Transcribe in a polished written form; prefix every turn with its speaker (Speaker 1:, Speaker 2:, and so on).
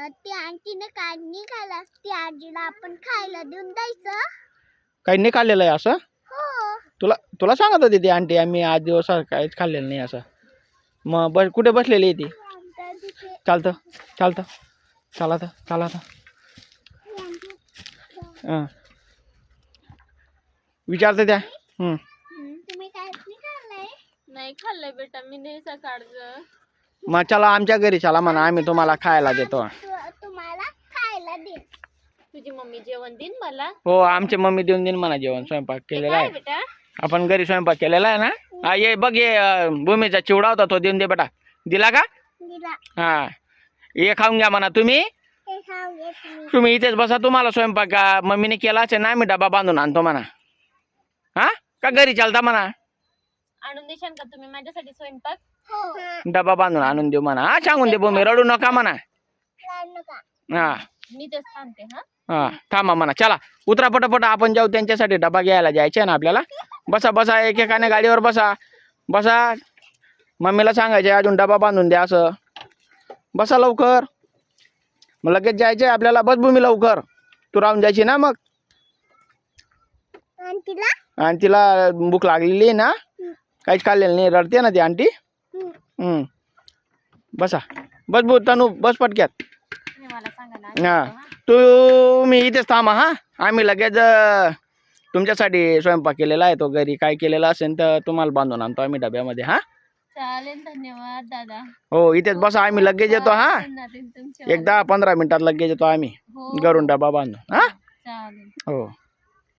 Speaker 1: ती आंटीने काय निघाला ती आजीला आपण खायला देऊन द्यायचं.
Speaker 2: काही नाही खाल्लेलं आहे असं?
Speaker 1: हो.
Speaker 2: तुला तुला सांगत होती ती आंटी आम्ही आज दिवस काहीच खाल्लेलं नाही असं. मग कुठे बसलेली आहे ती? चालतं चालतं चला तर चला तर हां विचारते त्या.
Speaker 1: तुम्ही काय खाल्लंय?
Speaker 3: नाही खाल्लंय बेटा मी नाही सकाळचं.
Speaker 2: मग चला आमच्या घरी चला म्हणा आम्ही तुम्हाला खायला देतो.
Speaker 1: तुम्हाला खायला दे.
Speaker 3: तुझी मम्मी जेवण देईन मला.
Speaker 2: हो आमची मम्मी देऊन देईन म्हणा जेवण. स्वयंपाक केलेला आहे
Speaker 3: बेटा
Speaker 2: आपण घरी स्वयंपाक केलेला आहे ना. हा ये बघ ये भूमीचा चिवडा होता तो देऊन दे बेटा. दिला का?
Speaker 1: दिला.
Speaker 2: हा ये खाऊन घ्या म्हणा तुम्ही.
Speaker 1: हे खाऊ घे तुम्ही.
Speaker 2: तुम्ही इथेच बसा तुम्हाला स्वयंपाक मम्मीने केला असेल ना आम्ही डबा बांधून आणतो म्हणा. हा का घरी चालता म्हणा.
Speaker 3: आणून देशाल का तुम्ही माझ्यासाठी स्वयंपाक?
Speaker 1: हो.
Speaker 2: डबा बांधून आणून देऊ म्हणा. हा सांगून दे भूमी रडू नका म्हणा.
Speaker 1: रडू नका.
Speaker 2: हा
Speaker 3: मी तेच थांबते. हा
Speaker 2: हा थांबा म्हणा. चला उतरा पटापट आपण जाऊ त्यांच्यासाठी डबा घ्यायला जायचे ना आपल्याला. बसा बसा एकेकाने गाडीवर बसा बसा. मम्मीला सांगायचे अजून डबा बांधून द्या असं. बसा लवकर मग लगेच जायचंय आपल्याला. बस भूमी लवकर तू राहून जायची ना मग. आणि तिला भूक लागलेली आहे ना काहीच खाल्लेलं नाही रडते ना ती आंटी. बसा बस भू तनू बस पटक्यात.
Speaker 3: मला सांगा ना.
Speaker 2: हा तुम्ही इथेच थांबा. हा आम्ही लगेच तुमच्यासाठी स्वयंपाक केलेला आहे तो घरी काय केलेला असेल तर तुम्हाला बांधून आणतो आम्ही डब्यामध्ये. हा
Speaker 3: चालेल धन्यवाद दादा.
Speaker 2: हो इथेच बसा आम्ही लगेच येतो. हा एक 10-15 मिनिटात लगेच येतो आम्ही घरून डबा बांधून. हा
Speaker 3: चालेल.
Speaker 2: हो